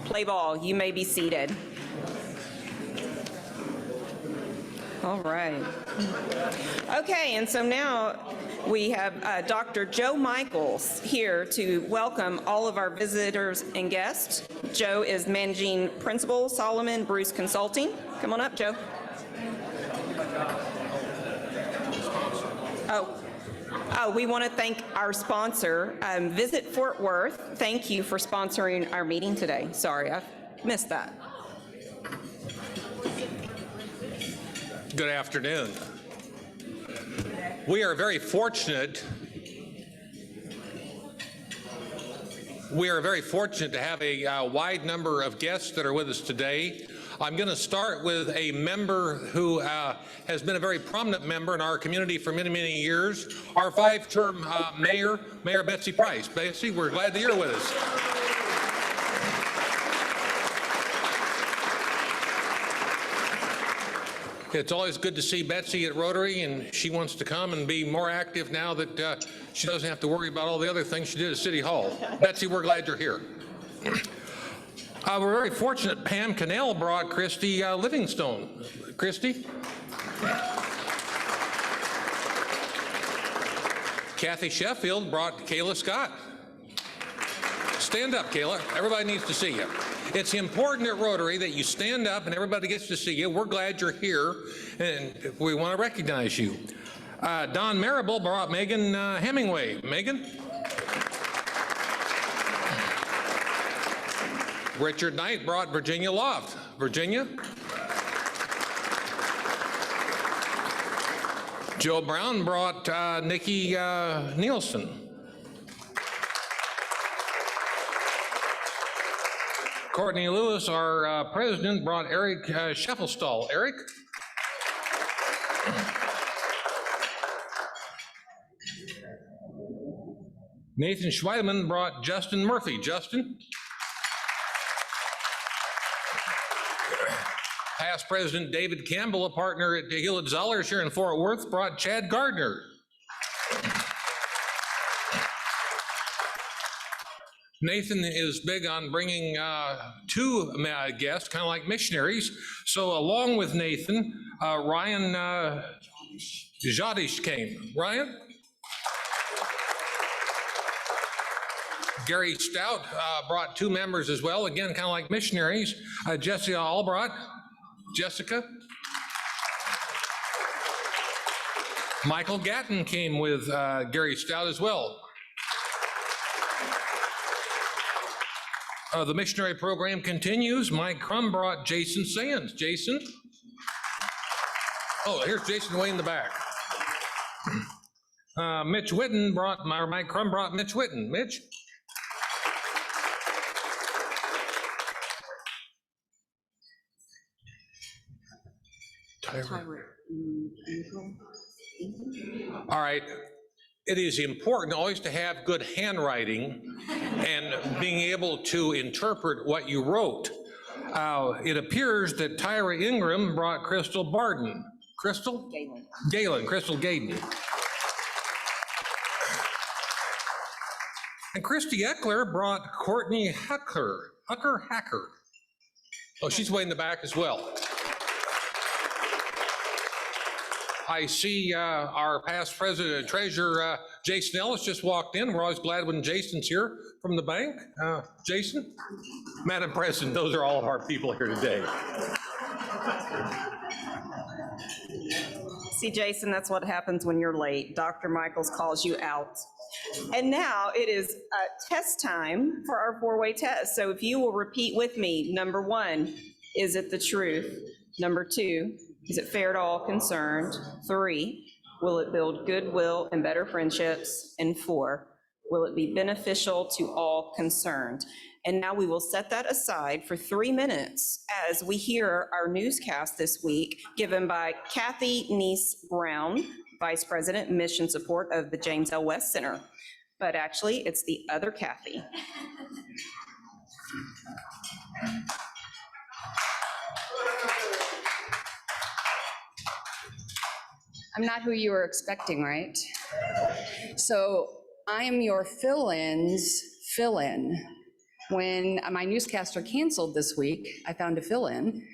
Play ball, you may be seated. All right. Okay, and so now we have Dr. Joe Michaels here to welcome all of our visitors and guests. Joe is Managing Principal, Solomon Bruce Consulting. Come on up, Joe. Oh, we want to thank our sponsor, Visit Fort Worth. Thank you for sponsoring our meeting today. Sorry, I missed that. Good afternoon. We are very fortunate. To have a wide number of guests that are with us today. I'm going to start with a member who has been a very prominent member in our community for many, many years, our five-term mayor, Mayor Betsy Price. Betsy, we're glad that you're with us. It's always good to see Betsy at Rotary, and she wants to come and be more active now that she doesn't have to worry about all the other things she did at City Hall. Betsy, we're glad you're here. We're very fortunate Pam Cannell brought Christy Livingstone. Christy? Kathy Sheffield brought Kayla Scott. Stand up, Kayla. Everybody needs to see you. It's important at Rotary that you stand up and everybody gets to see you. We're glad you're here, and we want to recognize you. Don Marable brought Megan Hemingway. Megan? Richard Knight brought Virginia Loft. Virginia? Joe Brown brought Nikki Nielsen. Courtney Lewis, our president, brought Eric Scheffelstall. Eric? Nathan Schweideman brought Justin Murphy. Justin? Past President David Campbell, a partner at Hewlett Zollers here in Fort Worth, brought Chad Gardner. Nathan is big on bringing two guests, kind of like missionaries. So along with Nathan, Ryan Jadish came. Ryan? Gary Stout brought two members as well, again, kind of like missionaries. Jessica Albrodt. Jessica? Michael Gatton came with Gary Stout as well. The missionary program continues. Mike Crum brought Jason Sands. Jason? Oh, here's Jason way in the back. Mitch Whitten brought, Mike Crum brought Mitch Whitten. Mitch? All right. It is important always to have good handwriting and being able to interpret what you wrote. It appears that Tyra Ingram brought Crystal Barden. Crystal? Galen. Crystal Gaden. And Christy Eckler brought Courtney Hacker. Oh, she's way in the back as well. I see our past president and treasurer, Jason Ellis, just walked in. We're always glad when Jason's here from the bank. Jason? Madam President, those are all of our people here today. See, Jason, that's what happens when you're late. Dr. Michaels calls you out. And now it is test time for our four-way test. So if you will repeat with me, number 1, is it the truth? Number 2, is it fair to all concerned? 3, Will it build goodwill and better friendships? And 4, will it be beneficial to all concerned? And now we will set that aside for 3 minutes as we hear our newscast this week given by Kathy Neese Brown, Vice President, Mission Support of the James L. West Center. But actually, it's the other Kathy. I'm not who you were expecting, right? So I am your fill-in's fill-in. When my newscaster canceled this week, I found a fill-in,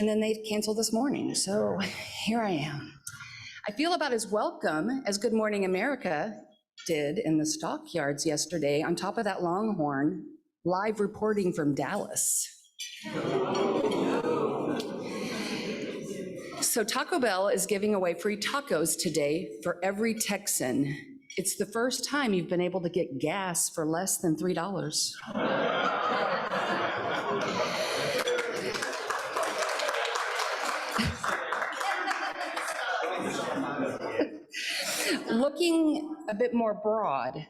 and then they canceled this morning. So here I am. I feel about as welcome as Good Morning America did in the stockyards yesterday on top of that Longhorn, live reporting from Dallas. So Taco Bell is giving away free tacos today for every Texan. It's the first time you've been able to get gas for less than $3. Looking a bit more broad,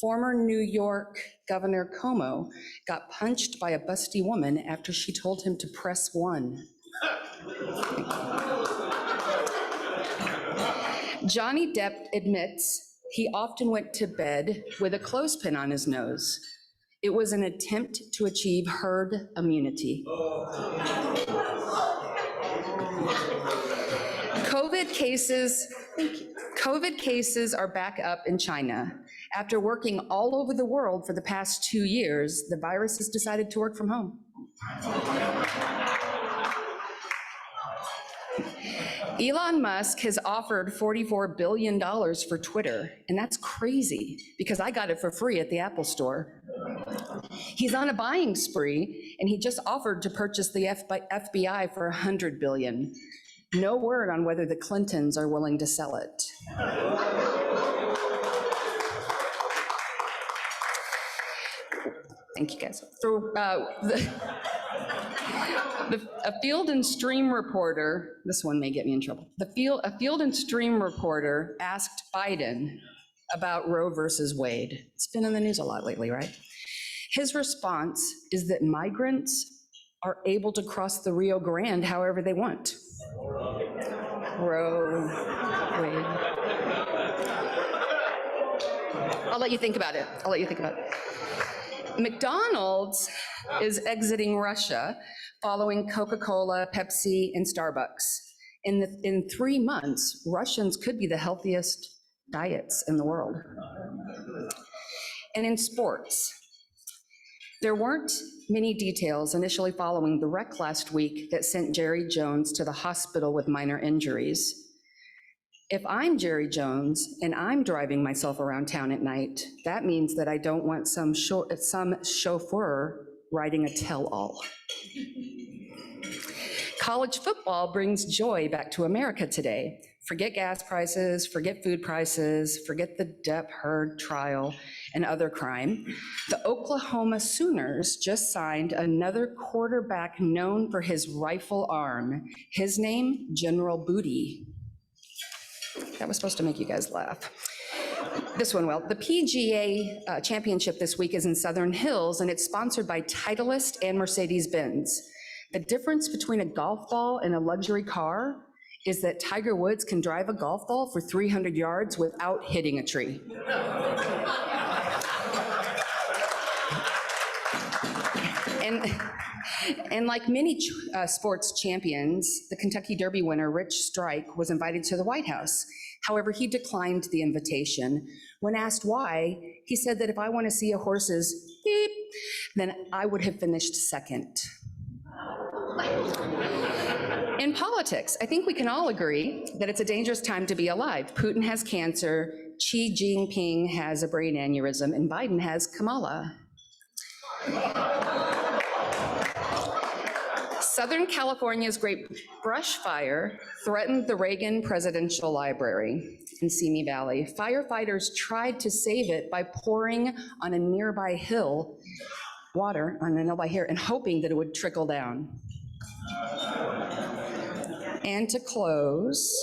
former New York Governor Cuomo got punched by a busty woman after she told him to press 1. Johnny Depp admits he often went to bed with a clothespin on his nose. It was an attempt to achieve herd immunity. COVID cases are back up in China. After working all over the world for the past 2 years, the virus has decided to work from home. Elon Musk has offered $44 billion for Twitter, and that's crazy because I got it for free at the Apple Store. He's on a buying spree, and he just offered to purchase the FBI for $100 billion. No word on whether the Clintons are willing to sell it. Thank you, guys. A Field and Stream reporter, this one may get me in trouble. A Field and Stream reporter asked Biden about Roe versus Wade. It's been in the news a lot lately, right? His response is that migrants are able to cross the Rio Grande however they want. Roe, Wade. I'll let you think about it. McDonald's is exiting Russia following Coca-Cola, Pepsi, and Starbucks. In 3 months, Russians could be the healthiest diets in the world. And in sports, there weren't many details initially following the wreck last week that sent Jerry Jones to the hospital with minor injuries. If I'm Jerry Jones and I'm driving myself around town at night, that means that I don't want some chauffeur writing a tell-all. College football brings joy back to America today. Forget gas prices, forget food prices, forget the Depp Heard trial and other crime. The Oklahoma Sooners just signed another quarterback known for his rifle arm. His name, General Booty. That was supposed to make you guys laugh. This one will. The PGA championship this week is in Southern Hills, and it's sponsored by Titleist and Mercedes-Benz. The difference between a golf ball and a luxury car is that Tiger Woods can drive a golf ball for 300 yards without hitting a tree. And like many sports champions, the Kentucky Derby winner, Rich Strike, was invited to the White House. However, he declined the invitation. When asked why, he said that if I want to see a horse's beep, then I would have finished second. In politics, I think we can all agree that it's a dangerous time to be alive. Putin has cancer, Xi Jinping has a brain aneurysm, and Biden has Kamala. Southern California's great brush fire threatened the Reagan Presidential Library in Simi Valley. Firefighters tried to save it by pouring on a nearby hill water on a nearby hill and hoping that it would trickle down. And to close,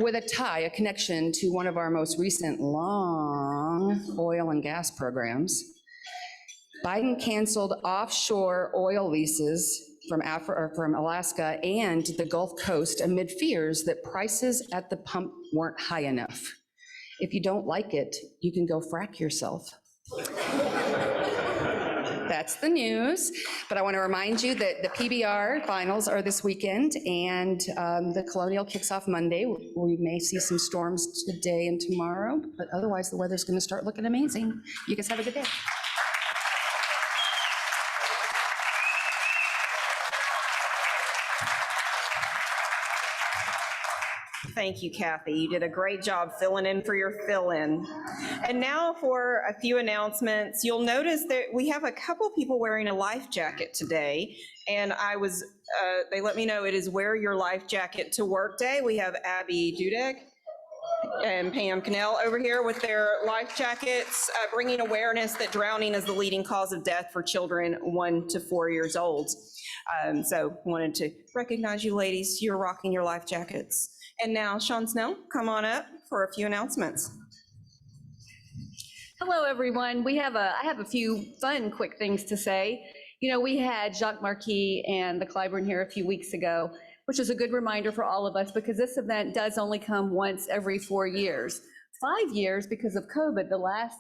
with a tie, a connection to one of our most recent long oil and gas programs. Biden canceled offshore oil leases from Alaska and the Gulf Coast amid fears that prices at the pump weren't high enough. If you don't like it, you can go frack yourself. That's the news, but I want to remind you that the PBR Finals are this weekend, and the Colonial kicks off Monday. We may see some storms today and tomorrow, but otherwise the weather's going to start looking amazing. You guys have a good day. Thank you, Kathy. You did a great job filling in for your fill-in. And now for a few announcements. You'll notice that we have a couple people wearing a life jacket today, and they let me know it is Wear Your Life Jacket to Work Day. We have Abby Dudek and Pam Cannell over here with their life jackets, bringing awareness that drowning is the leading cause of death for children 1 to 4 years old. So wanted to recognize you ladies. You're rocking your life jackets. And now, Sean Snell, come on up for a few announcements. Hello, everyone. I have a few fun, quick things to say. You know, we had Jacques Marquis and the Clyburn here a few weeks ago, which is a good reminder for all of us because this event does only come once every 4 years. 5 years because of COVID. The last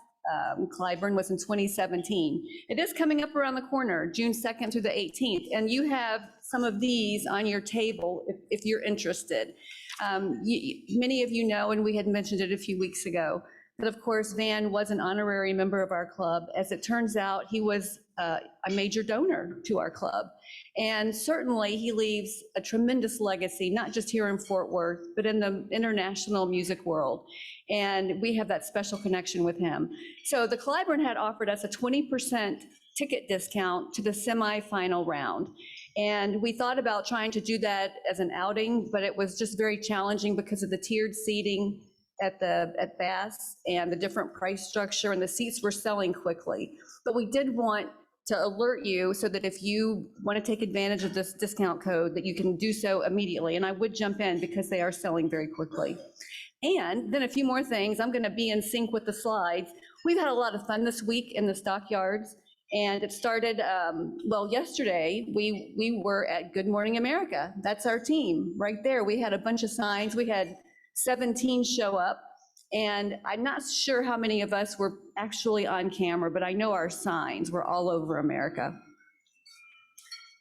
Clyburn was in 2017. It is coming up around the corner, June 2nd through the 18th, and you have some of these on your table if you're interested. Many of you know, and we had mentioned it a few weeks ago, that of course Van was an honorary member of our club. As it turns out, he was a major donor to our club. And certainly he leaves a tremendous legacy, not just here in Fort Worth, but in the international music world. And we have that special connection with him. So the Clyburn had offered us a 20% ticket discount to the semifinal round. And we thought about trying to do that as an outing, but it was just very challenging because of the tiered seating at Bass and the different price structure, and the seats were selling quickly. But we did want to alert you so that if you want to take advantage of this discount code, that you can do so immediately. And I would jump in because they are selling very quickly. And then a few more things. I'm going to be in sync with the slides. We've had a lot of fun this week in the stockyards. And it started, well, yesterday, we were at Good Morning America. That's our team right there. We had a bunch of signs. We had 17 show up. And I'm not sure how many of us were actually on camera, but I know our signs were all over America.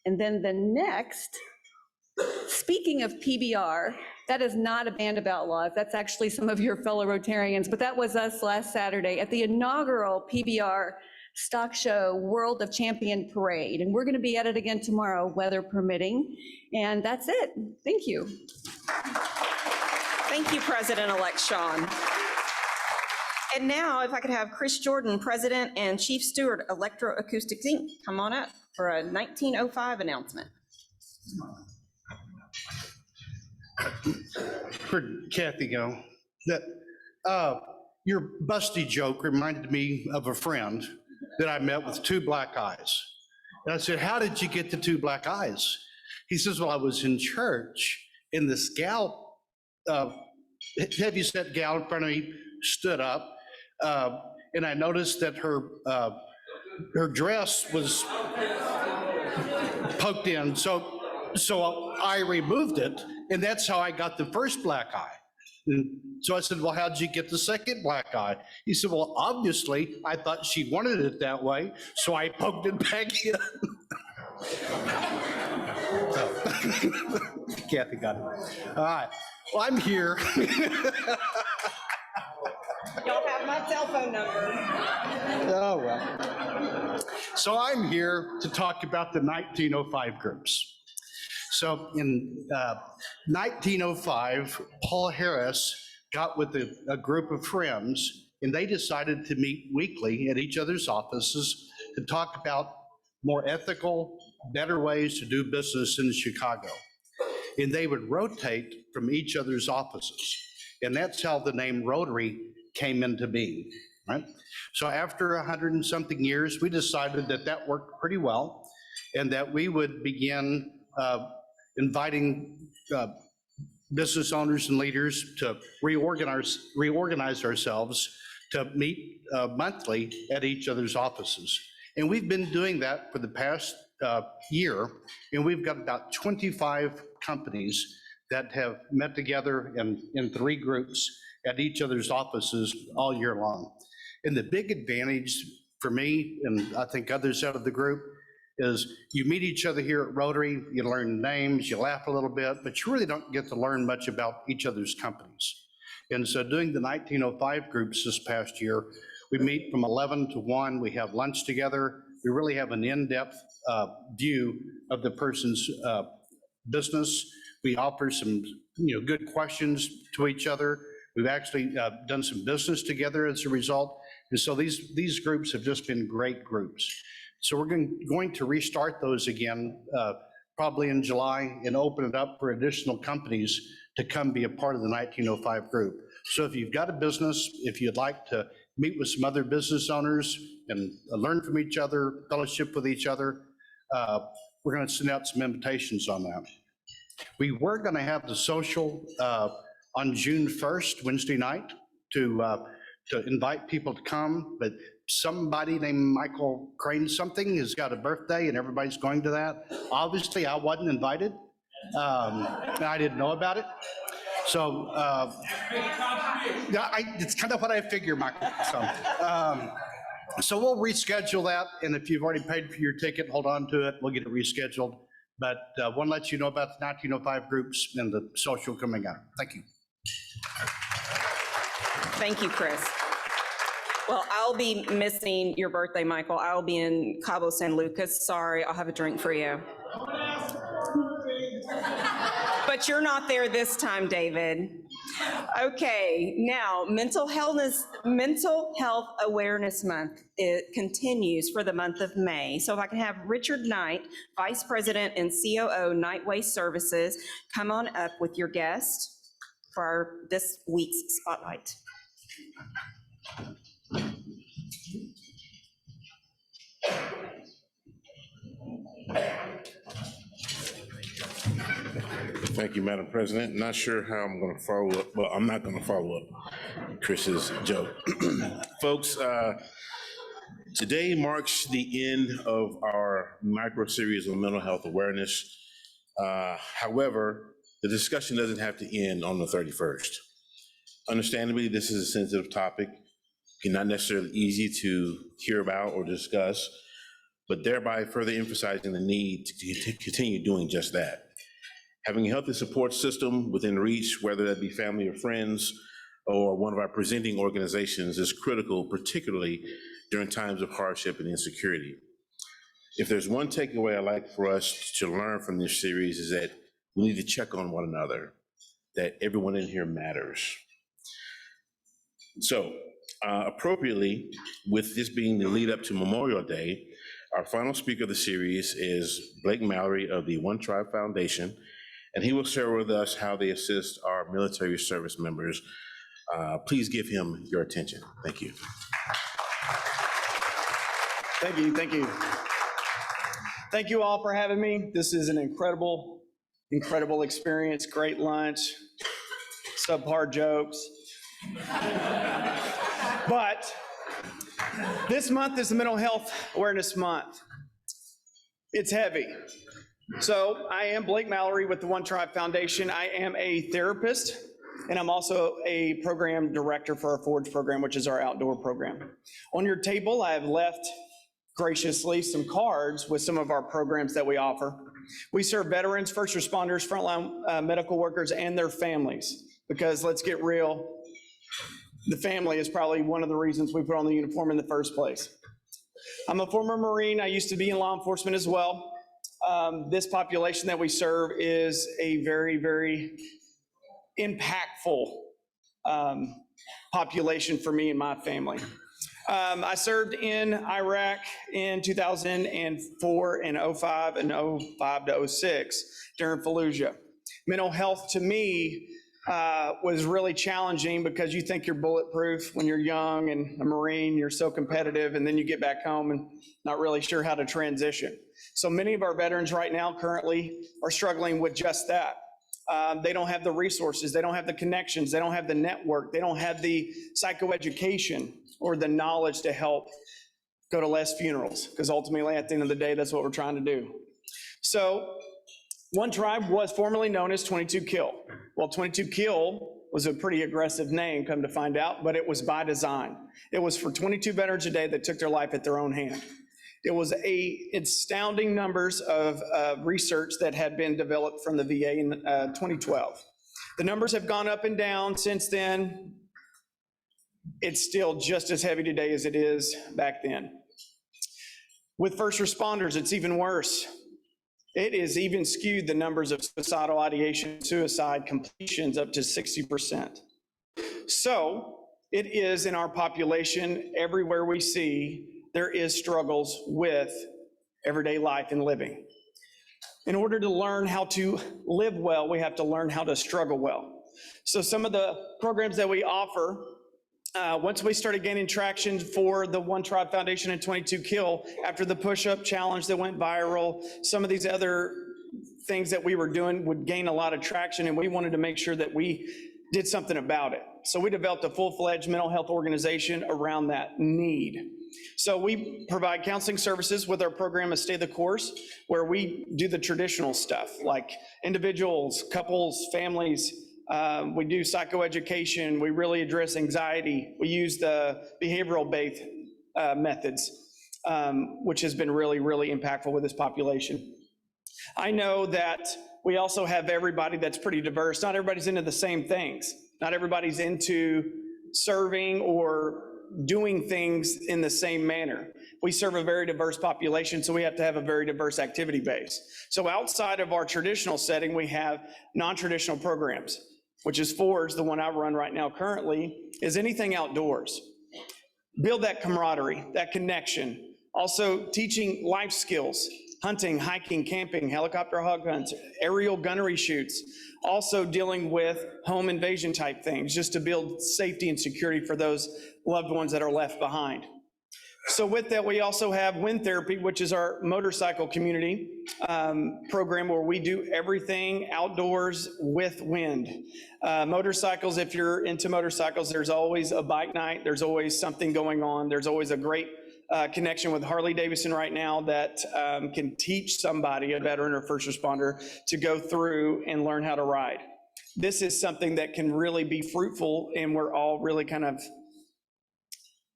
And then the next, speaking of PBR, that is not a band of outlaws. That's actually some of your fellow Rotarians, but that was us last Saturday at the inaugural PBR Stock Show World of Champion Parade. And we're going to be at it again tomorrow, weather permitting. And that's it. Thank you. Thank you, President-elect Sean. And now, if I could have Chris Jordan, President and Chief Steward, Electroacoustics Inc., come on up for a 1905 announcement. Where'd Kathy go? Your busty joke reminded me of a friend that I met with 2 black eyes. And I said, how did you get the 2 black eyes? He says, well, I was in church and this gal, heavyset gal in front of me stood up, and I noticed that her dress was poked in. So I removed it, and that's how I got the first black eye. And so I said, well, how'd you get the second black eye? He said, well, obviously, I thought she wanted it that way, so I poked it back in. Kathy got it. All right. Well, I'm here. Y'all have my cell phone number. Oh, well. So I'm here to talk about the 1905 groups. So in 1905, Paul Harris got with a group of friends, and they decided to meet weekly at each other's offices to talk about more ethical, better ways to do business in Chicago. And they would rotate from each other's offices. And that's how the name Rotary came into being, right? So after 100 and something years, we decided that that worked pretty well and that we would begin inviting business owners and leaders to reorganize ourselves to meet monthly at each other's offices. And we've been doing that for the past year, and we've got about 25 companies that have met together in 3 groups at each other's offices all year long. And the big advantage for me, and I think others out of the group, is you meet each other here at Rotary, you learn names, you laugh a little bit, but you really don't get to learn much about each other's companies. And so doing the 1905 groups this past year, we meet from 11 to 1, we have lunch together, we really have an in-depth view of the person's business. We offer some good questions to each other. We've actually done some business together as a result. And so these groups have just been great groups. So we're going to restart those again, probably in July, and open it up for additional companies to come be a part of the 1905 group. So if you've got a business, if you'd like to meet with some other business owners and learn from each other, fellowship with each other, we're going to send out some invitations on that. We were going to have the social on June 1st, Wednesday night, to invite people to come, but somebody named Michael Crane something has got a birthday and everybody's going to that. Obviously, I wasn't invited, and I didn't know about it. So it's kind of what I figure, Michael. So we'll reschedule that, and if you've already paid for your ticket, hold on to it. We'll get it rescheduled. But I want to let you know about the 1905 groups and the social coming up. Thank you. Thank you, Chris. Well, I'll be missing your birthday, Michael. I'll be in Cabo San Lucas. Sorry, I'll have a drink for you. But you're not there this time, David. Okay, now Mental Health Awareness Month, it continues for the month of May. So if I can have Richard Knight, Vice President and COO, Night Waste Services, come on up with your guest for this week's spotlight. Thank you, Madam President. Not sure how I'm going to follow up. Well, I'm not going to follow up Chris's joke. Folks, today marks the end of our micro series on mental health awareness. However, the discussion doesn't have to end on the 31st. Understandably, this is a sensitive topic, not necessarily easy to hear about or discuss, but thereby further emphasizing the need to continue doing just that. Having a healthy support system within reach, whether that be family or friends or one of our presenting organizations, is critical, particularly during times of hardship and insecurity. If there's one takeaway I'd like for us to learn from this series is that we need to check on one another, that everyone in here matters. So appropriately, with this being the lead up to Memorial Day, our final speaker of the series is Blake Mallory of the One Tribe Foundation, and he will share with us how they assist our military service members. Please give him your attention. Thank you. Thank you, thank you. Thank you all for having me. This is an incredible experience, great lunch, subpar jokes. But this month is the Mental Health Awareness Month. It's heavy. So I am Blake Mallory with the One Tribe Foundation. I am a therapist, and I'm also a program director for our Forge program, which is our outdoor program. On your table, I have left graciously some cards with some of our programs that we offer. We serve veterans, first responders, frontline medical workers, and their families, because let's get real, the family is probably one of the reasons we put on the uniform in the first place. I'm a former Marine. I used to be in law enforcement as well. This population that we serve is a very, very impactful population for me and my family. I served in Iraq in 2004 and 05 and 05 to 06 during Fallujah. Mental health to me was really challenging because you think you're bulletproof when you're young and a Marine, you're so competitive, and then you get back home and not really sure how to transition. So many of our veterans right now currently are struggling with just that. They don't have the resources, they don't have the connections, they don't have the network, they don't have the psychoeducation or the knowledge to help go to less funerals, because ultimately at the end of the day, that's what we're trying to do. So One Tribe was formerly known as 22 Kill. Well, 22 Kill was a pretty aggressive name, come to find out, but it was by design. It was for 22 veterans a day that took their life at their own hand. It was astounding numbers of research that had been developed from the VA in 2012. The numbers have gone up and down since then. It's still just as heavy today as it is back then. With first responders, it's even worse. It is even skewed the numbers of suicidal ideation, suicide completions up to 60%. So it is in our population, everywhere we see, there is struggles with everyday life and living. In order to learn how to live well, we have to learn how to struggle well. So some of the programs that we offer, once we started gaining traction for the One Tribe Foundation and 22 Kill, after the push-up challenge that went viral, some of these other things that we were doing would gain a lot of traction, and we wanted to make sure that we did something about it. So we developed a full-fledged mental health organization around that need. So we provide counseling services with our program of Stay the Course, where we do the traditional stuff like individuals, couples, families. We do psychoeducation. We really address anxiety. We use the behavioral-based methods, which has been really, really impactful with this population. I know that we also have everybody that's pretty diverse. Not everybody's into the same things. Not everybody's into serving or doing things in the same manner. We serve a very diverse population, so we have to have a very diverse activity base. So outside of our traditional setting, we have non-traditional programs, which is Forge, the one I run right now currently, is anything outdoors. Build that camaraderie, that connection. Also teaching life skills, hunting, hiking, camping, helicopter hog hunts, aerial gunnery shoots. Also dealing with home invasion type things, just to build safety and security for those loved ones that are left behind. So with that, we also have Wind Therapy, which is our motorcycle community program where we do everything outdoors with wind. Motorcycles, if you're into motorcycles, there's always a bike night, there's always something going on, there's always a great connection with Harley Davidson right now that can teach somebody, a veteran or first responder, to go through and learn how to ride. This is something that can really be fruitful, and we're all really kind of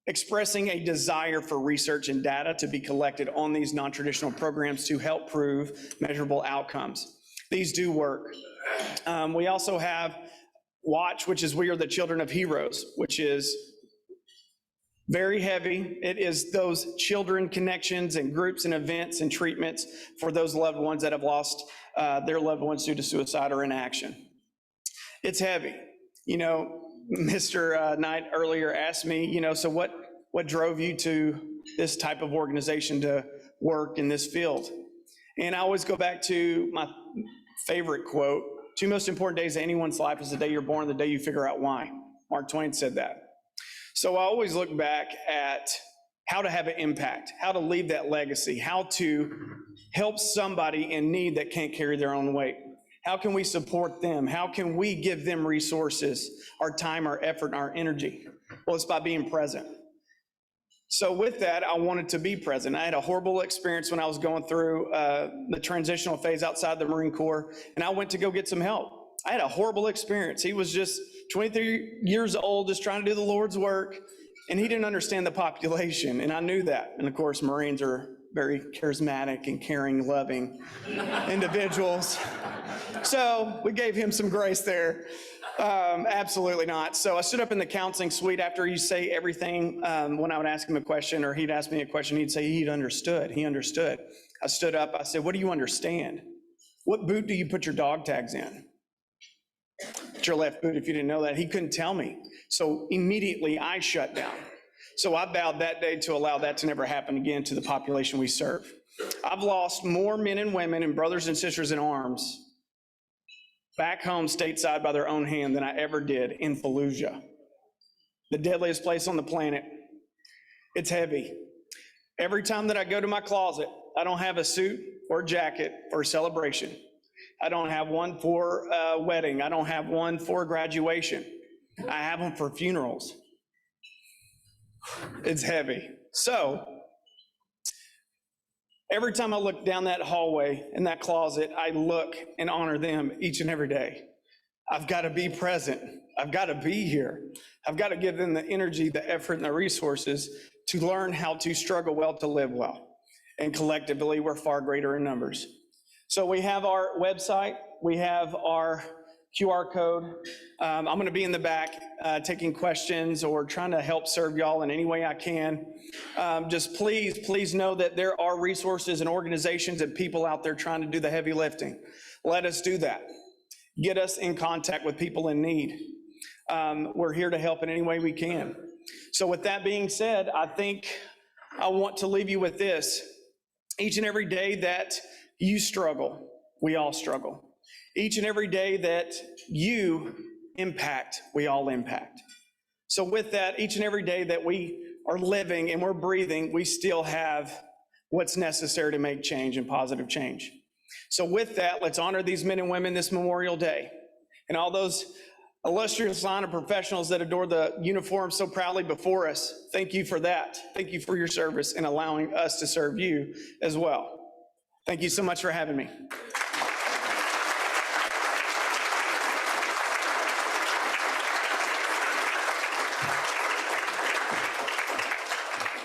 expressing a desire for research and data to be collected on these non-traditional programs to help prove measurable outcomes. These do work. We also have Watch, which is We Are the Children of Heroes, which is very heavy. It is those children connections and groups and events and treatments for those loved ones that have lost their loved ones due to suicide or inaction. It's heavy. You know, Mr. Knight earlier asked me, you know, so what drove you to this type of organization to work in this field? And I always go back to my favorite quote, 2 most important days of anyone's life is the day you're born, the day you figure out why. Mark Twain said that. So I always look back at how to have an impact, how to leave that legacy, how to help somebody in need that can't carry their own weight. How can we support them? How can we give them resources, our time, our effort, and our energy? Well, it's by being present. So with that, I wanted to be present. I had a horrible experience when I was going through the transitional phase outside the Marine Corps, and I went to go get some help. I had a horrible experience. He was just 23 years old, just trying to do the Lord's work, and he didn't understand the population, and I knew that. And of course, Marines are very charismatic and caring, loving individuals. So we gave him some grace there. Absolutely not. So I stood up in the counseling suite after you say everything. When I would ask him a question or he'd ask me a question, he'd say he'd understood. He understood. I stood up. I said, what do you understand? What boot do you put your dog tags in? It's your left boot, if you didn't know that. He couldn't tell me. So immediately I shut down. So I vowed that day to allow that to never happen again to the population we serve. I've lost more men and women and brothers and sisters in arms back home stateside by their own hand than I ever did in Fallujah, the deadliest place on the planet. It's heavy. Every time that I go to my closet, I don't have a suit or jacket or a celebration. I don't have one for a wedding. I don't have one for graduation. I have them for funerals. It's heavy. So every time I look down that hallway in that closet, I look and honor them each and every day. I've got to be present. I've got to be here. I've got to give them the energy, the effort, and the resources to learn how to struggle well to live well. And collectively, we're far greater in numbers. So we have our website. We have our QR code. I'm going to be in the back taking questions or trying to help serve y'all in any way I can. Just please know that there are resources and organizations and people out there trying to do the heavy lifting. Let us do that. Get us in contact with people in need. We're here to help in any way we can. So with that being said, I think I want to leave you with this. Each and every day that you struggle, we all struggle. Each and every day that you impact, we all impact. So with that, each and every day that we are living and we're breathing, we still have what's necessary to make change and positive change. So with that, let's honor these men and women this Memorial Day and all those illustrious line of professionals that adore the uniform so proudly before us. Thank you for that. Thank you for your service and allowing us to serve you as well. Thank you so much for having me.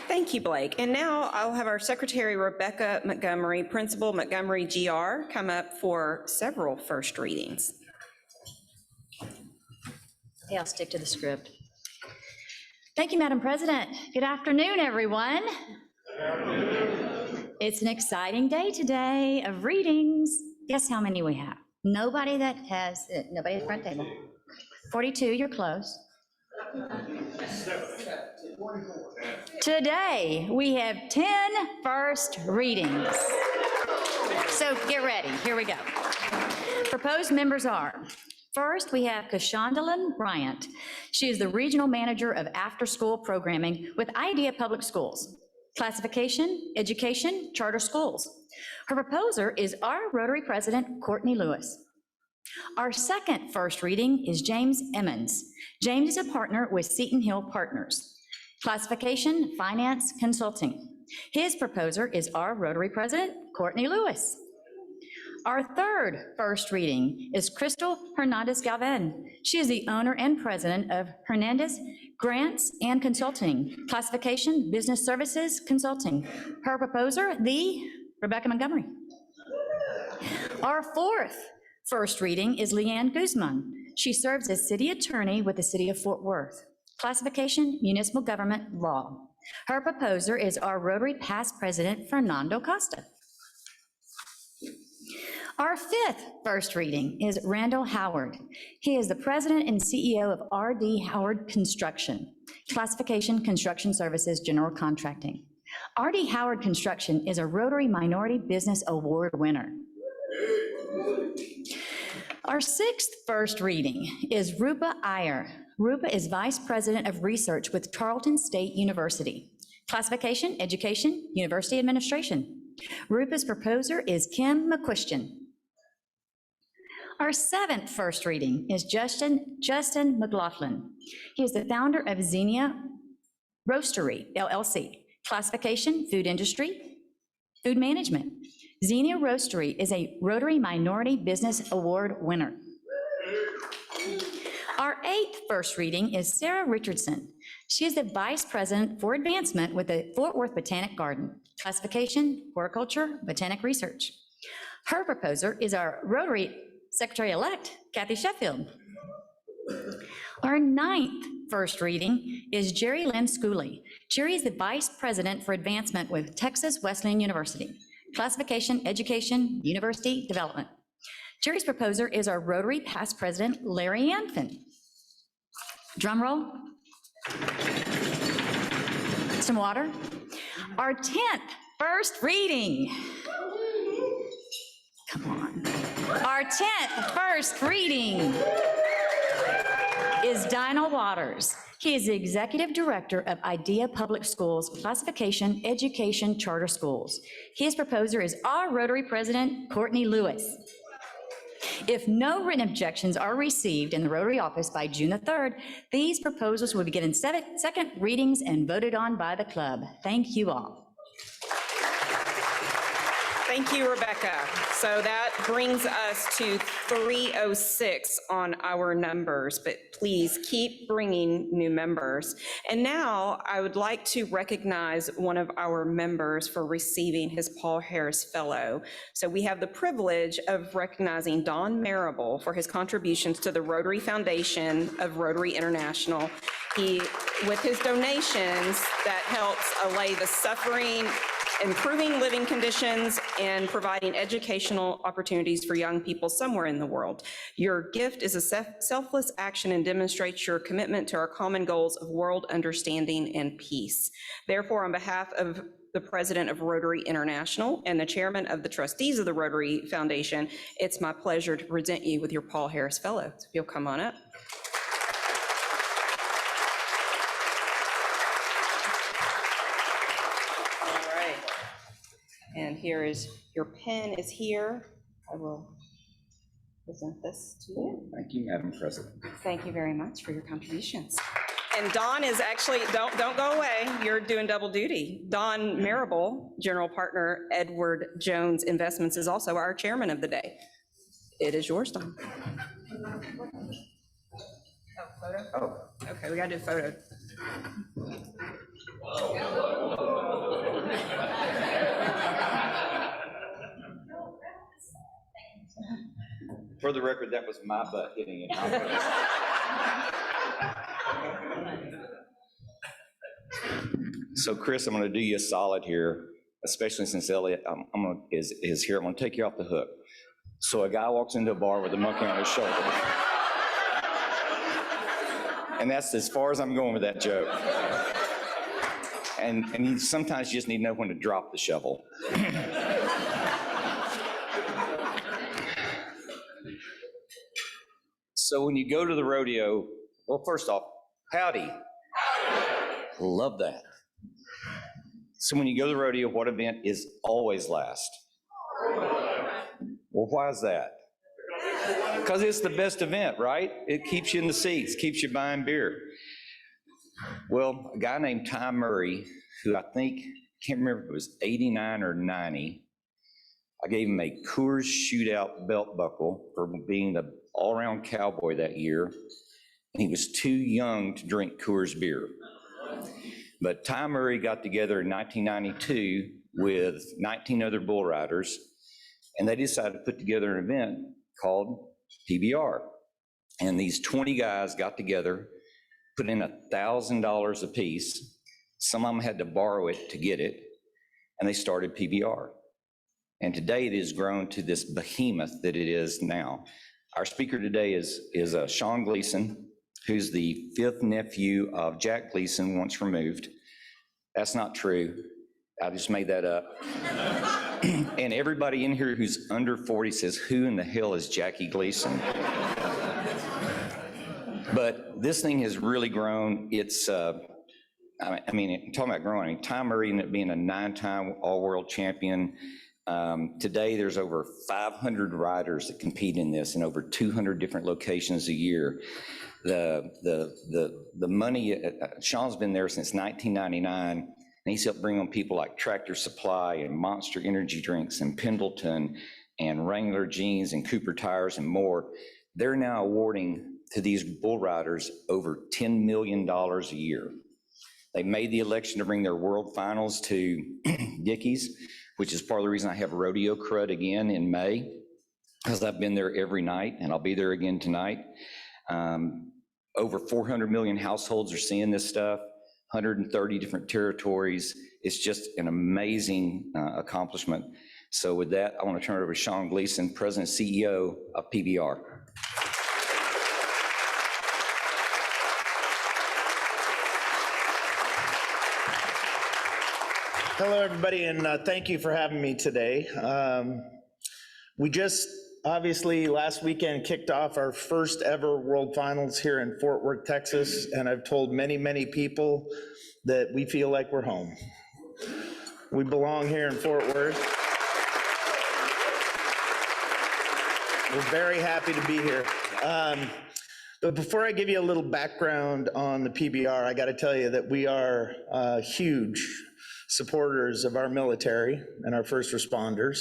Thank you, Blake. And now I'll have our Secretary, Rebecca Montgomery, Principal Montgomery GR, come up for several first readings. Okay, I'll stick to the script. Thank you, Madam President. Good afternoon, everyone. It's an exciting day today of readings. Guess how many we have? Nobody at the front table. 42, you're close. Today, we have 10 first readings. So get ready, here we go. Proposed members are, first, we have Kashandalyn Bryant. She is the Regional Manager of After-School Programming with Idea Public Schools. Classification, Education, Charter Schools. Her proposer is our Rotary President, Courtney Lewis. Our second first reading is James Emmons. James is a partner with Seton Hill Partners. Classification, Finance, Consulting. His proposer is our Rotary President, Courtney Lewis. Our third first reading is Crystal Hernandez Galvan. She is the owner and president of Hernandez Grants and Consulting. Classification, Business Services, Consulting. Her proposer, the Rebecca Montgomery. Our fourth first reading is Leanne Guzman. She serves as city attorney with the city of Fort Worth. Classification, Municipal Government Law. Her proposer is our Rotary past president, Fernando Costa. Our fifth first reading is Randall Howard. He is the president and CEO of R.D. Howard Construction. Classification, Construction Services, General Contracting. R.D. Howard Construction is a Rotary Minority Business Award winner. Our sixth first reading is Rupa Iyer. Rupa is Vice President of Research with Tarleton State University. Classification, Education, University Administration. Rupa's proposer is Kim McQuistion. Our seventh first reading is Justin McLaughlin. He is the founder of Xenia Roastery, LLC. Classification, Food Industry, Food Management. Xenia Roastery is a Rotary Minority Business Award winner. Our eighth first reading is Sarah Richardson. She is the Vice President for Advancement with the Fort Worth Botanic Garden. Classification, Horticulture, Botanic Research. Her proposer is our Rotary Secretary-elect, Kathy Sheffield. Our ninth first reading is Jerry Lynn Schooley. Jerry is the Vice President for Advancement with Texas Wesleyan University. Classification, Education, University Development. Jerry's proposer is our Rotary past president, Larry Anfin. Drum roll. Some water. Our 10th first reading. Come on. Our 10th first reading is Dinah Waters. He is the Executive Director of Idea Public Schools, Classification, Education, Charter Schools. His proposer is our Rotary President, Courtney Lewis. If no written objections are received in the Rotary office by June the 3rd, these proposals will be given second readings and voted on by the club. Thank you all. Thank you, Rebecca. So that brings us to 306 on our numbers, but please keep bringing new members. And now I would like to recognize one of our members for receiving his Paul Harris Fellow. So we have the privilege of recognizing Don Marable for his contributions to the Rotary Foundation of Rotary International. He, with his donations, that helps allay the suffering, improving living conditions, and providing educational opportunities for young people somewhere in the world. Your gift is a selfless action and demonstrates your commitment to our common goals of world understanding and peace. Therefore, on behalf of the president of Rotary International and the chairman of the trustees of the Rotary Foundation, it's my pleasure to present you with your Paul Harris Fellow. So if you'll come on up. And here is, your pen is here. I will present this to you. Thank you, Madam President. Thank you very much for your contributions. And Don is actually, don't go away, you're doing double duty. Don Marable, general partner, Edward Jones Investments, is also our chairman of the day. It is yours, Don. Oh, photo? Oh, okay, we gotta do a photo. For the record, that was my butt hitting it. So Chris, I'm gonna do you a solid here, especially since Elliot is here. I'm gonna take you off the hook. So a guy walks into a bar with a monkey on his shoulder. And that's as far as I'm going with that joke. And you sometimes just need to know when to drop the shovel. So when you go to the rodeo, well, first off, howdy. Love that. So when you go to the rodeo, what event is always last? Well, why is that? Because it's the best event, right? It keeps you in the seats, keeps you buying beer. Well, a guy named Ty Murray, who I think, can't remember if it was 89 or 90, I gave him a Coors Shootout belt buckle for being the all-around cowboy that year. And he was too young to drink Coors beer. But Ty Murray got together in 1992 with 19 other bull riders, and they decided to put together an event called PBR. And these 20 guys got together, put in $1,000 apiece. Some of them had to borrow it to get it, and they started PBR. And today it has grown to this behemoth that it is now. Our speaker today is Sean Gleason, who's the fifth nephew of Jack Gleason, once removed. That's not true. I just made that up. And everybody in here who's under 40 says, who in the hell is Jackie Gleason? But this thing has really grown. It's, talking about growing, Ty Murray ended up being a 9-time all-world champion. Today, there's over 500 riders that compete in this in over 200 different locations a year. The money, Sean's been there since 1999, and he's helped bring on people like Tractor Supply and Monster Energy Drinks and Pendleton and Wrangler Jeans and Cooper Tires and more. They're now awarding to these bull riders over $10 million a year. They made the election to bring their world finals to Dickies, which is part of the reason I have Rodeo Crud again in May, because I've been there every night, and I'll be there again tonight. Over 400 million households are seeing this stuff, 130 different territories. It's just an amazing accomplishment. So with that, I want to turn it over to Sean Gleason, President and CEO of PBR. Hello, everybody, and thank you for having me today. We just obviously last weekend kicked off our first ever World Finals here in Fort Worth, Texas, and I've told many, many people that we feel like we're home. We belong here in Fort Worth. We're very happy to be here. But before I give you a little background on the PBR, I got to tell you that we are huge supporters of our military and our first responders.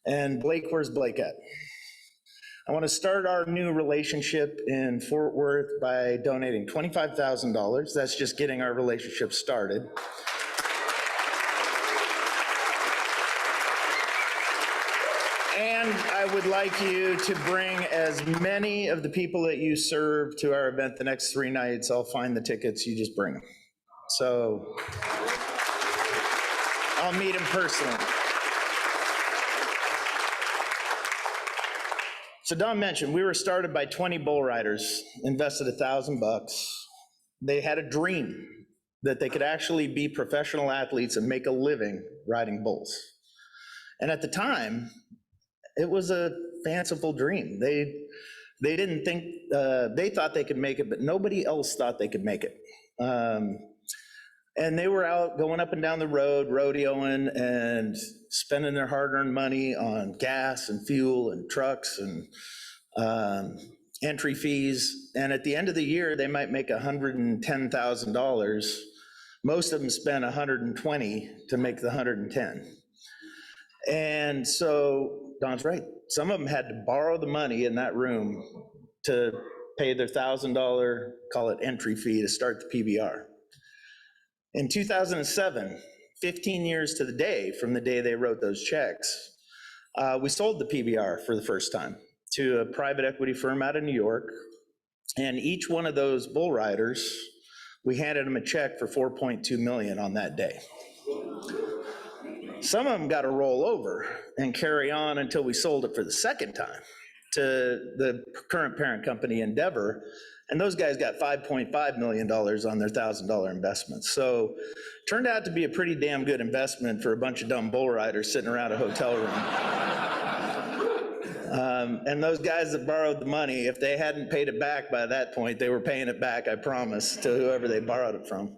And Blake, where's Blake at? I want to start our new relationship in Fort Worth by donating $25,000. That's just getting our relationship started. And I would like you to bring as many of the people that you serve to our event the next 3 nights. I'll find the tickets, you just bring them. So I'll meet them personally. So Don mentioned, we were started by 20 bull riders, invested $1,000. They had a dream that they could actually be professional athletes and make a living riding bulls. And at the time, it was a fanciful dream. They didn't think, they thought they could make it, but nobody else thought they could make it. And they were out going up and down the road, rodeoing and spending their hard-earned money on gas and fuel and trucks and entry fees. And at the end of the year, they might make $110,000. Most of them spent $120 to make the $110. And so Don's right. Some of them had to borrow the money in that room to pay their $1,000, call it entry fee, to start the PBR. In 2007, 15 years to the day from the day they wrote those checks, we sold the PBR for the first time to a private equity firm out of New York. And each one of those bull riders, we handed them a check for $4.2 million on that day. Some of them got to roll over and carry on until we sold it for the second time to the current parent company, Endeavor, and those guys got $5.5 million on their $1,000 investment. So turned out to be a pretty damn good investment for a bunch of dumb bull riders sitting around a hotel room. And those guys that borrowed the money, if they hadn't paid it back by that point, they were paying it back, I promise, to whoever they borrowed it from.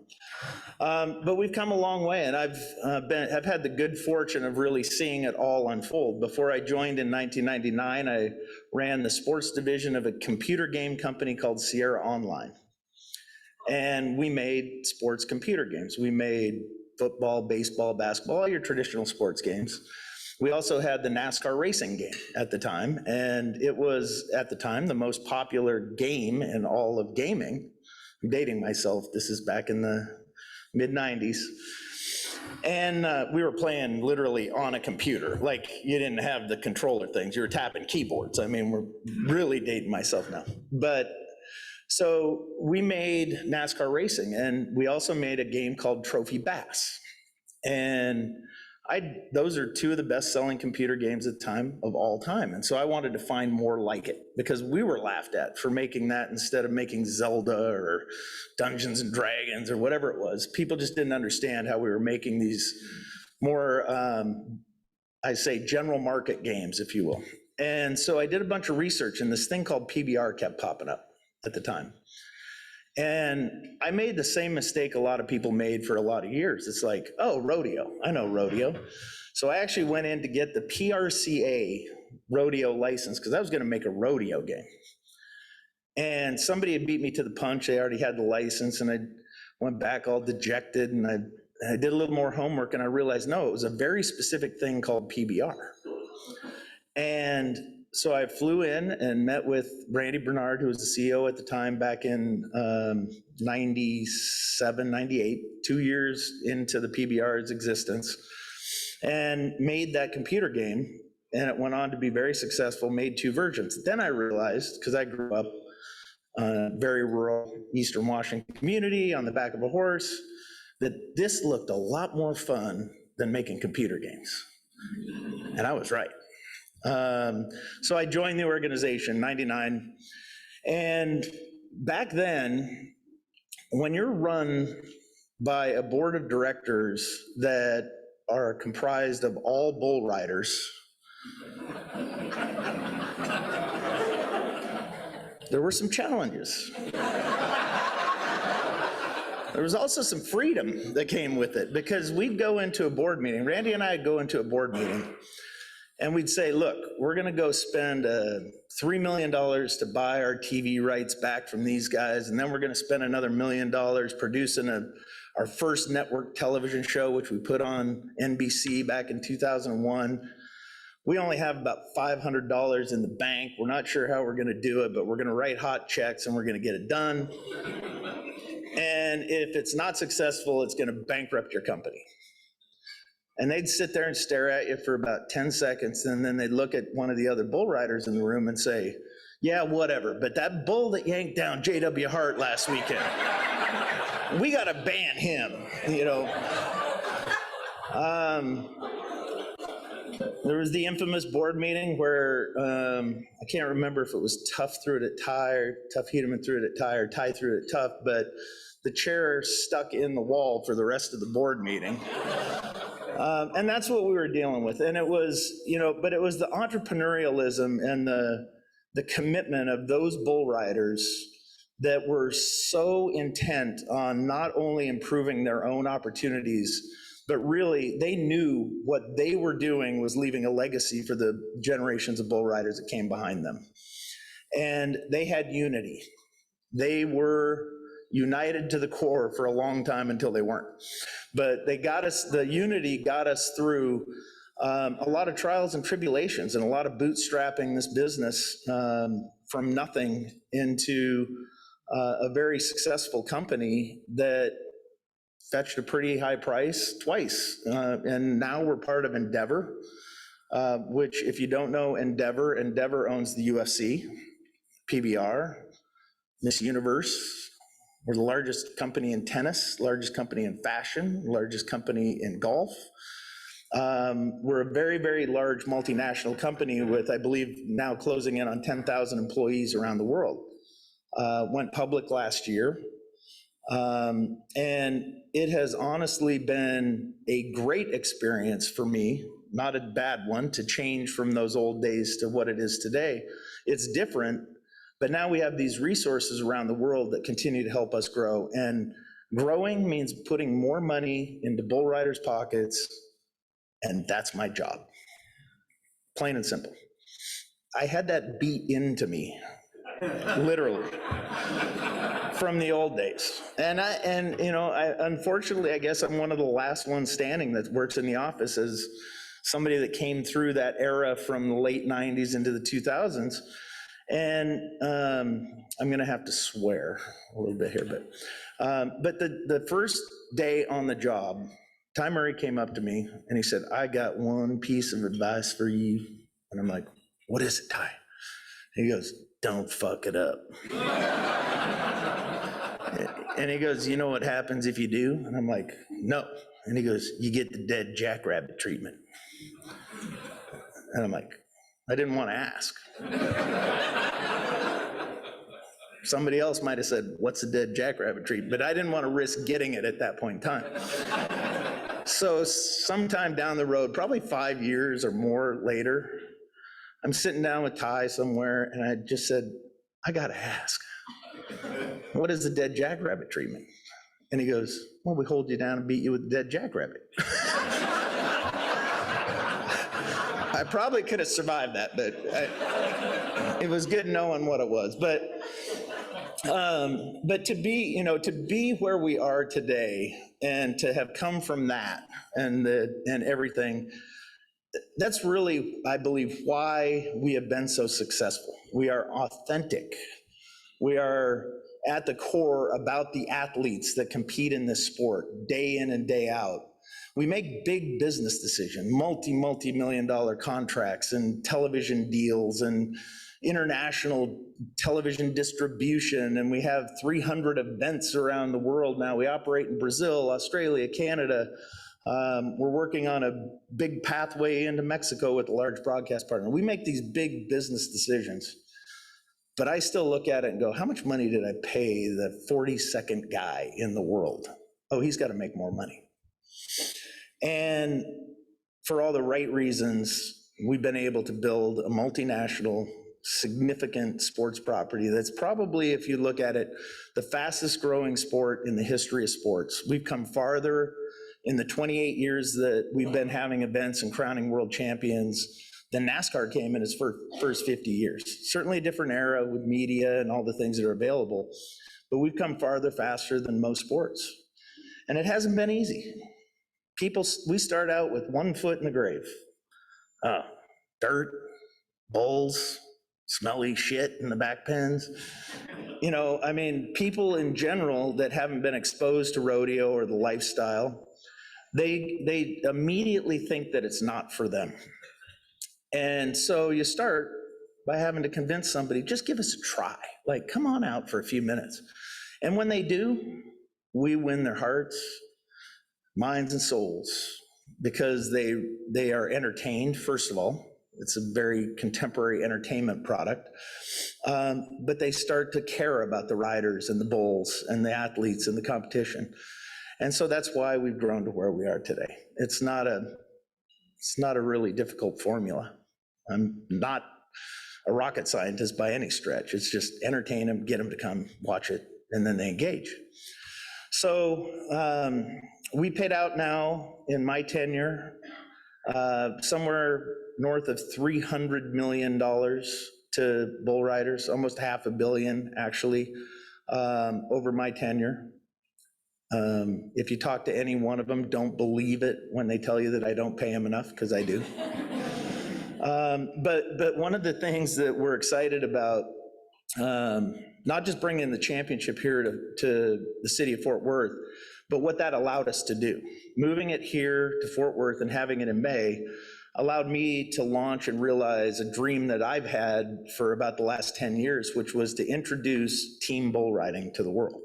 But we've come a long way, and I've had the good fortune of really seeing it all unfold. Before I joined in 1999, I ran the sports division of a computer game company called Sierra Online. And we made sports computer games. We made football, baseball, basketball, all your traditional sports games. We also had the NASCAR racing game at the time, and it was, at the time, the most popular game in all of gaming. I'm dating myself, this is back in the mid-90s. And we were playing literally on a computer. Like, you didn't have the controller things, you were tapping keyboards. I mean, we're really dating myself now. But so we made NASCAR racing, and we also made a game called Trophy Bass. And those are two of the best-selling computer games at the time of all time. And so I wanted to find more like it, because we were laughed at for making that instead of making Zelda or Dungeons and Dragons or whatever it was. People just didn't understand how we were making these more, I say, general market games, if you will. And so I did a bunch of research, and this thing called PBR kept popping up at the time. And I made the same mistake a lot of people made for a lot of years. It's like, oh, rodeo, I know rodeo. So I actually went in to get the PRCA rodeo license, because I was gonna make a rodeo game. And somebody had beat me to the punch, they already had the license, and I went back all dejected, and I did a little more homework, and I realized, no, it was a very specific thing called PBR. And so I flew in and met with Randy Bernard, who was the CEO at the time back in 97, 98, 2 years into the PBR's existence, and made that computer game, and it went on to be very successful, made 2 versions. Then I realized, because I grew up in a very rural Eastern Washington community on the back of a horse, that this looked a lot more fun than making computer games. And I was right. So I joined the organization, 99, and back then, when you're run by a board of directors that are comprised of all bull riders, there were some challenges. There was also some freedom that came with it, because we'd go into a board meeting, Randy and I would go into a board meeting, And we'd say, look, we're gonna go spend $3 million to buy our TV rights back from these guys, and then we're gonna spend another $1 million producing our first network television show, which we put on NBC back in 2001. We only have about $500 in the bank. We're not sure how we're gonna do it, but we're gonna write hot checks and we're gonna get it done. And if it's not successful, it's gonna bankrupt your company. And they'd sit there and stare at you for about 10 seconds, and then they'd look at one of the other bull riders in the room and say, yeah, whatever, but that bull that yanked down J.W. Hart last weekend, we gotta ban him, you know. There was the infamous board meeting where, I can't remember if it was Tough threw it at Ty, or Tough Hedeman threw it at Ty, or Ty threw it at Tough, but the chair stuck in the wall for the rest of the board meeting. And that's what we were dealing with. And it was, you know, but it was the entrepreneurialism and the commitment of those bull riders that were so intent on not only improving their own opportunities, but really they knew what they were doing was leaving a legacy for the generations of bull riders that came behind them. And they had unity. They were united to the core for a long time until they weren't. But they got us, the unity got us through a lot of trials and tribulations and a lot of bootstrapping this business from nothing into a very successful company that fetched a pretty high price twice. And now we're part of Endeavor, which if you don't know Endeavor, Endeavor owns the UFC, PBR, Miss Universe. We're the largest company in tennis, largest company in fashion, largest company in golf. We're a very, very large multinational company with, I believe, now closing in on 10,000 employees around the world. Went public last year. And it has honestly been a great experience for me, not a bad one, to change from those old days to what it is today. It's different. But now we have these resources around the world that continue to help us grow. And growing means putting more money into bull riders' pockets, and that's my job. Plain and simple. I had that beat into me, literally, from the old days. And you know, unfortunately, I guess I'm one of the last ones standing that works in the office as somebody that came through that era from the late 90s into the 2000s. And I'm gonna have to swear a little bit here, but the first day on the job, Ty Murray came up to me and he said, I got one piece of advice for you. And I'm like, what is it, Ty? He goes, don't fuck it up. And he goes, you know what happens if you do? And I'm like, no. And he goes, you get the dead jackrabbit treatment. And I'm like, I didn't want to ask. Somebody else might have said, what's a dead jackrabbit treatment? But I didn't want to risk getting it at that point in time. So sometime down the road, probably 5 years or more later, I'm sitting down with Ty somewhere and I just said, I gotta ask, what is the dead jackrabbit treatment? And he goes, well, we hold you down and beat you with the dead jackrabbit. I probably could have survived that, but it was good knowing what it was. But to be, you know, to be where we are today and to have come from that and everything, that's really, I believe, why we have been so successful. We are authentic. We are at the core about the athletes that compete in this sport day in and day out. We make big business decisions, multi-million-dollar contracts and television deals and international television distribution, and we have 300 events around the world now. We operate in Brazil, Australia, Canada. We're working on a big pathway into Mexico with a large broadcast partner. We make these big business decisions, but I still look at it and go, how much money did I pay the 42nd guy in the world? Oh, he's got to make more money. And for all the right reasons, we've been able to build a multinational, significant sports property that's probably, if you look at it, the fastest growing sport in the history of sports. We've come farther in the 28 years that we've been having events and crowning world champions than NASCAR came in its first 50 years. Certainly a different era with media and all the things that are available, but we've come farther faster than most sports. And it hasn't been easy. We start out with 1 foot in the grave. Dirt, bulls, smelly shit in the back pens. I mean, people in general that haven't been exposed to rodeo or the lifestyle, they immediately think that it's not for them. And so you start by having to convince somebody, just give us a try. Like, come on out for a few minutes. And when they do, we win their hearts, minds, and souls, because they are entertained, first of all. It's a very contemporary entertainment product. But they start to care about the riders and the bulls and the athletes and the competition. And so that's why we've grown to where we are today. It's not a really difficult formula. I'm not a rocket scientist by any stretch. It's just entertain them, get them to come watch it, and then they engage. So we paid out now in my tenure somewhere north of $300 million to bull riders, almost $500 million actually, over my tenure. If you talk to any one of them, don't believe it when they tell you that I don't pay them enough, because I do. But one of the things that we're excited about, not just bringing the championship here to the city of Fort Worth, but what that allowed us to do. Moving it here to Fort Worth and having it in May allowed me to launch and realize a dream that I've had for about the last 10 years, which was to introduce team bull riding to the world.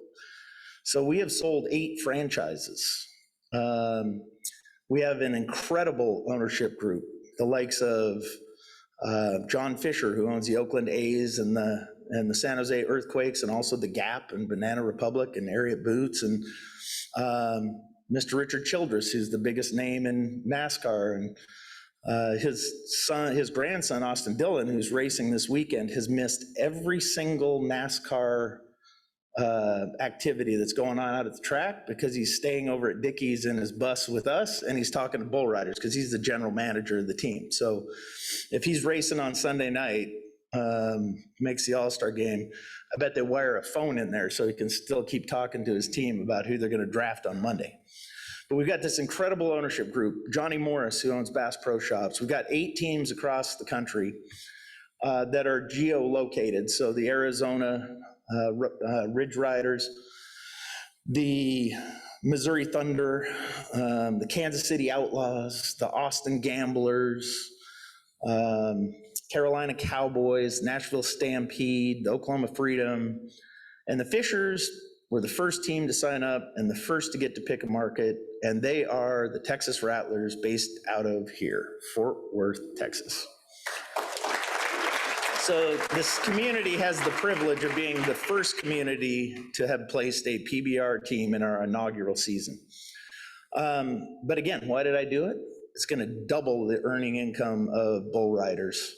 So we have sold 8 franchises. We have an incredible ownership group, the likes of John Fisher, who owns the Oakland A's and the San Jose Earthquakes, and also the Gap and Banana Republic and Ariat Boots, and Mr. Richard Childress, who's the biggest name in NASCAR, and his grandson, Austin Dillon, who's racing this weekend, has missed every single NASCAR activity that's going on out at the track because he's staying over at Dickey's in his bus with us, and he's talking to bull riders because he's the general manager of the team. So if he's racing on Sunday night, makes the All-Star game, I bet they wire a phone in there so he can still keep talking to his team about who they're going to draft on Monday. But we've got this incredible ownership group, Johnny Morris, who owns Bass Pro Shops. We've got 8 teams across the country that are geo-located. So the Arizona Ridge Riders, the Missouri Thunder, the Kansas City Outlaws, the Austin Gamblers, Carolina Cowboys, Nashville Stampede, the Oklahoma Freedom, and the Fishers were the first team to sign up and the first to get to pick a market, and they are the Texas Rattlers, based out of here, Fort Worth, Texas. So this community has the privilege of being the first community to have placed a PBR team in our inaugural season. But again, why did I do it? It's going to double the earning income of bull riders.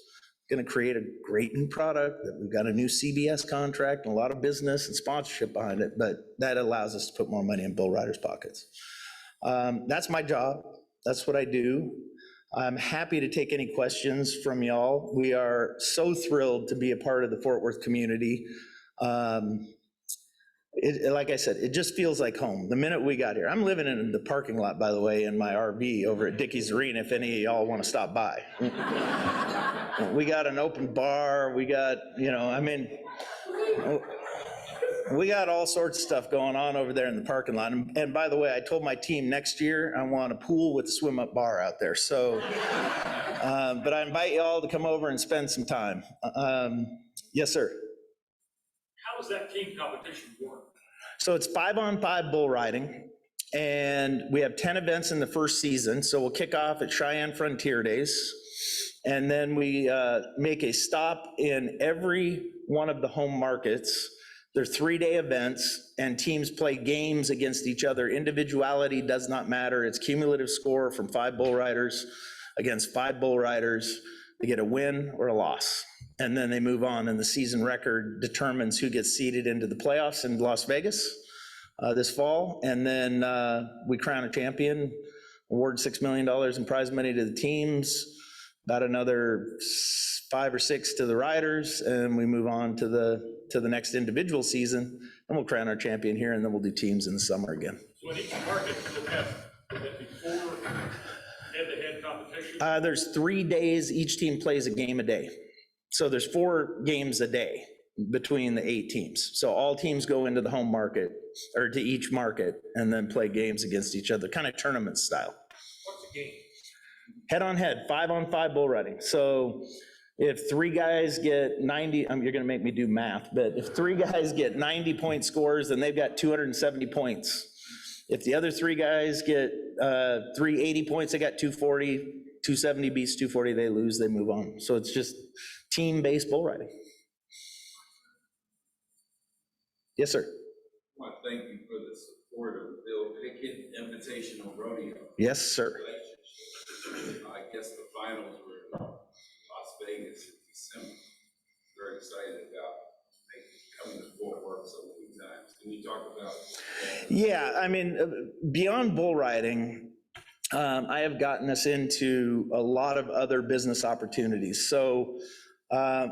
Going to create a great new product that we've got a new CBS contract and a lot of business and sponsorship behind it, but that allows us to put more money in bull riders' pockets. That's my job. That's what I do. I'm happy to take any questions from y'all. We are so thrilled to be a part of the Fort Worth community. Like I said, it just feels like home. The minute we got here, I'm living in the parking lot, by the way, in my RV over at Dickey's Arena, if any of y'all want to stop by. We got an open bar, we got, we got all sorts of stuff going on over there in the parking lot. And by the way, I told my team next year I want a pool with a swim-up bar out there. So, but I invite you all to come over and spend some time. Yes, sir. How does that team competition work? So it's 5-on-5 bull riding, and we have 10 events in the first season. So we'll kick off at Cheyenne Frontier Days, and then we make a stop in every one of the home markets. They're 3-day events, and teams play games against each other. Individuality does not matter. It's cumulative score from 5 bull riders against 5 bull riders. They get a win or a loss, and then they move on, and the season record determines who gets seeded into the playoffs in Las Vegas this fall, and then we crown a champion, award $6 million in prize money to the teams. about another 5 or 6 to the riders, and we move on to the next individual season, and we'll crown our champion here, and then we'll do teams in the summer again. So in each market, you'll have, would it be 4 head-to-head competition? There's 3 days, each team plays a game a day. So there's 4 games a day between the 8 teams. So all teams go into the home market, or to each market, and then play games against each other, kind of tournament style. What's the game? Head-on-head, 5-on-5 bull riding. So if 3 guys get 90, you're gonna make me do math, but if 3 guys get 90-point scores, then they've got 270 points. If the other 3 guys get 380 points, they got 240, 270 beats 240, they lose, they move on. So it's just team-based bull riding. Yes, sir. I want to thank you for the support of the Bill Pickett Invitational Rodeo. Yes, sir. I guess the finals were in Las Vegas in December. Very excited about coming to Fort Worth so many times. Can you talk about that? Yeah, I mean, beyond bull riding, I have gotten us into a lot of other business opportunities. So I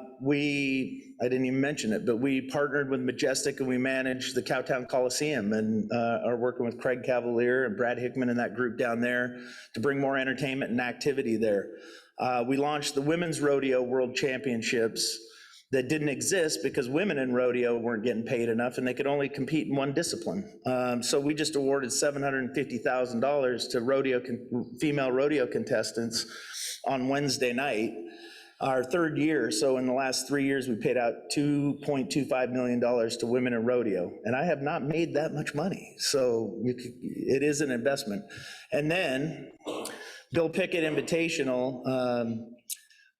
didn't even mention it, but we partnered with Majestic and we managed the Cowtown Coliseum and are working with Craig Cavalier and Brad Hickman and that group down there to bring more entertainment and activity there. We launched the Women's Rodeo World Championships that didn't exist because women in rodeo weren't getting paid enough and they could only compete in one discipline. So we just awarded $750,000 to female rodeo contestants on Wednesday night, our 3rd year. So in the last 3 years, we paid out $2.25 million to women in rodeo. And I have not made that much money. So it is an investment. And then Bill Pickett Invitational,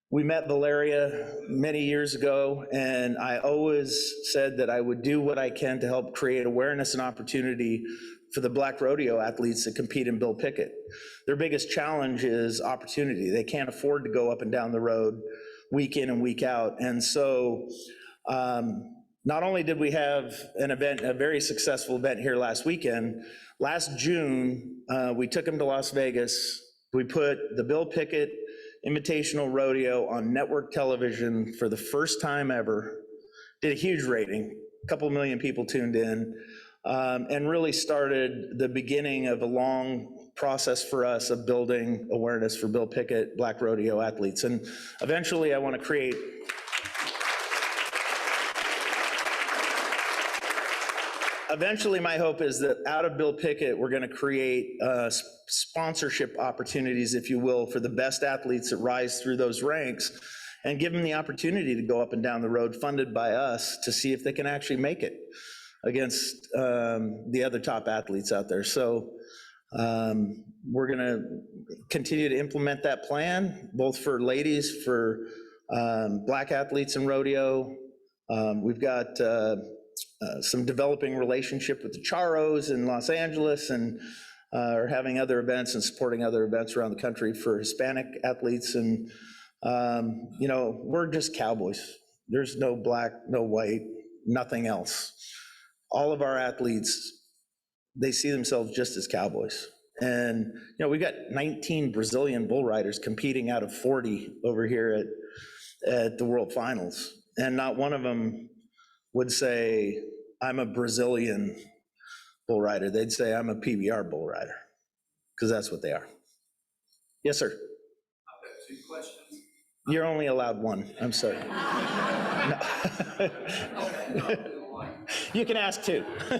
we met Valeria many years ago, and I always said that I would do what I can to help create awareness and opportunity for the Black rodeo athletes that compete in Bill Pickett. Their biggest challenge is opportunity. They can't afford to go up and down the road week in and week out. And so not only did we have an event, a very successful event here last weekend, last June, we took them to Las Vegas. We put the Bill Pickett Invitational Rodeo on network television for the first time ever, did a huge rating, a couple million people tuned in, and really started the beginning of a long process for us of building awareness for Bill Pickett Black rodeo athletes. And eventually I want to create Eventually, my hope is that out of Bill Pickett, we're going to create sponsorship opportunities, if you will, for the best athletes that rise through those ranks and give them the opportunity to go up and down the road funded by us to see if they can actually make it against the other top athletes out there. So we're going to continue to implement that plan, both for ladies, for Black athletes in rodeo. We've got some developing relationship with the Charros in Los Angeles, and are having other events and supporting other events around the country for Hispanic athletes. And, you know, we're just cowboys. There's no black, no white, nothing else. All of our athletes, they see themselves just as cowboys. And, you know, we got 19 Brazilian bull riders competing out of 40 over here at the World Finals. And not one of them would say, I'm a Brazilian bull rider. They'd say, I'm a PBR bull rider, because that's what they are. Yes, sir. I've got 2 questions. You're only allowed one. I'm sorry. No. You can ask 2. I've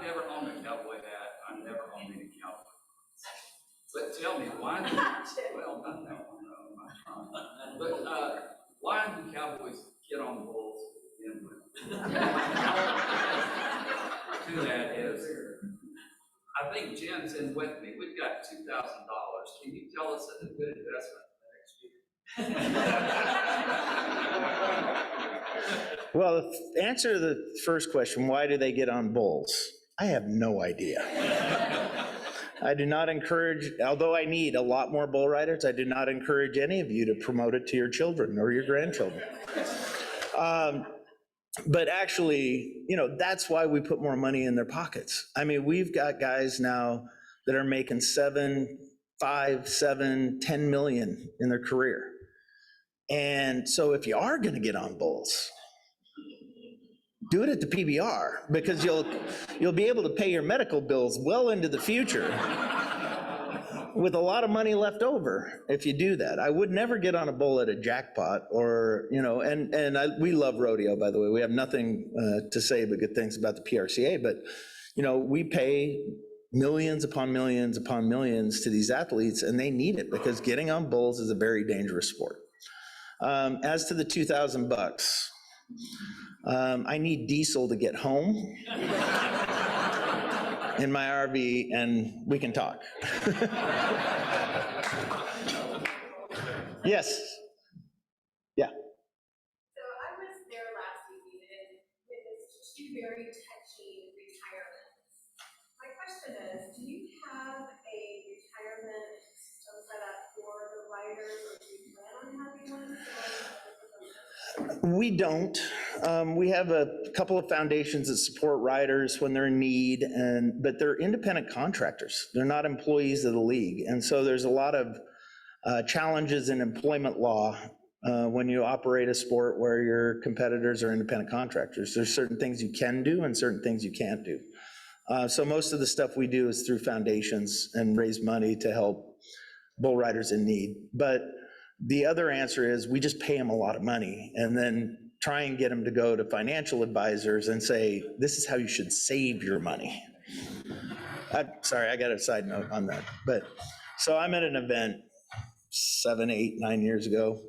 never owned a cowboy hat. I've never owned any cowboy. But tell me, why do, well, not that one, but why do cowboys get on bulls to begin with? To that is, I think Jen's in with me. We've got $2,000. Can you tell us a good investment next year? Well, the answer to the first question, why do they get on bulls? I have no idea. I do not encourage, although I need a lot more bull riders, I do not encourage any of you to promote it to your children or your grandchildren. But actually, you know, that's why we put more money in their pockets. I mean, we've got guys now that are making $7,000, 5, 7, 10 million in their career. And so if you are going to get on bulls, do it at the PBR, because you'll be able to pay your medical bills well into the future with a lot of money left over if you do that. I would never get on a bull at a jackpot, or, we love rodeo, by the way. We have nothing to say but good things about the PRCA, but, we pay millions upon millions upon millions to these athletes, and they need it because getting on bulls is a very dangerous sport. As to the $2,000, I need diesel to get home in my RV, and we can talk. Yes. Yeah. So I was there last evening and witnessed two very touching retirements. My question is, do you have a retirement system set up for the writers, or do you plan on having one? We don't. We have a couple of foundations that support riders when they're in need, but they're independent contractors. They're not employees of the league. And so there's a lot of challenges in employment law when you operate a sport where your competitors are independent contractors. There's certain things you can do and certain things you can't do. So most of the stuff we do is through foundations and raise money to help bull riders in need. But the other answer is we just pay them a lot of money and then try and get them to go to financial advisors and say, this is how you should save your money. Sorry, I got a side note on that. But so I'm at an event 7, 8, 9 years ago,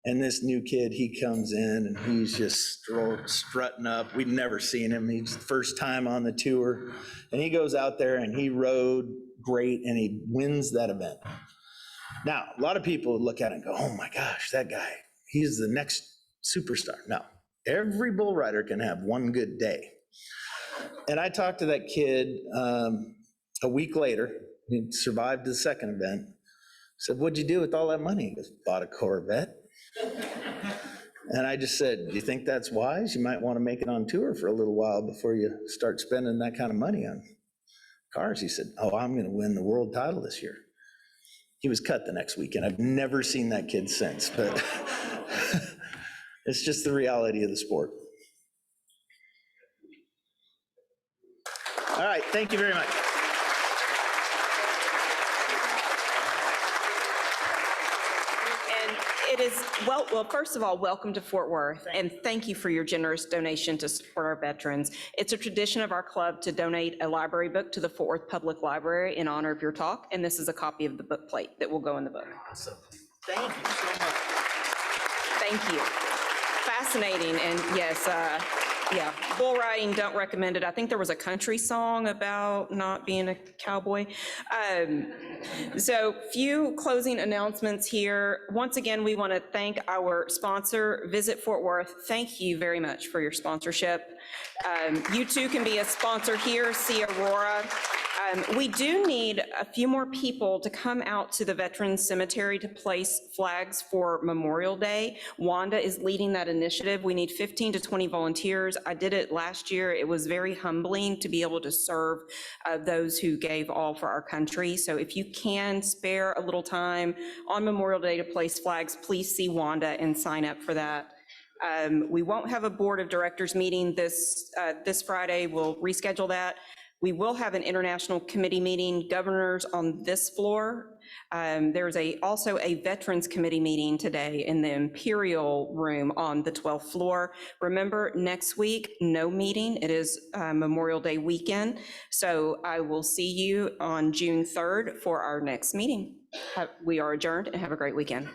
and this new kid, he comes in and he's just strutting up. We'd never seen him. He's first time on the tour, and he goes out there and he rode great and he wins that event. Now, a lot of people would look at it and go, oh my gosh, that guy, he's the next superstar. No, every bull rider can have one good day. And I talked to that kid a week later. He survived the second event. I said, what'd you do with all that money? He goes, bought a Corvette. And I just said, do you think that's wise? You might want to make it on tour for a little while before you start spending that kind of money on cars. He said, oh, I'm going to win the world title this year. He was cut the next weekend. I've never seen that kid since, but it's just the reality of the sport. All right, thank you very much. And it is, well, first of all, welcome to Fort Worth, and thank you for your generous donation to support our veterans. It's a tradition of our club to donate a library book to the Fort Worth Public Library in honor of your talk, and this is a copy of the book plate that will go in the book. Awesome. Thank you so much. Thank you. Fascinating, and yes, yeah, bull riding, don't recommend it. I think there was a country song about not being a cowboy. So few closing announcements here. Once again, we want to thank our sponsor, Visit Fort Worth. Thank you very much for your sponsorship. You too can be a sponsor here, see Aurora. We do need a few more people to come out to the Veterans Cemetery to place flags for Memorial Day. Wanda is leading that initiative. We need 15 to 20 volunteers. I did it last year. It was very humbling to be able to serve those who gave all for our country. So if you can spare a little time on Memorial Day to place flags, please see Wanda and sign up for that. We won't have a board of directors meeting this Friday. We'll reschedule that. We will have an international committee meeting, governors on this floor. There's also a Veterans Committee meeting today in the Imperial Room on the 12th floor. Remember, next week, no meeting. It is Memorial Day weekend. So I will see you on June 3rd for our next meeting. We are adjourned, and have a great weekend.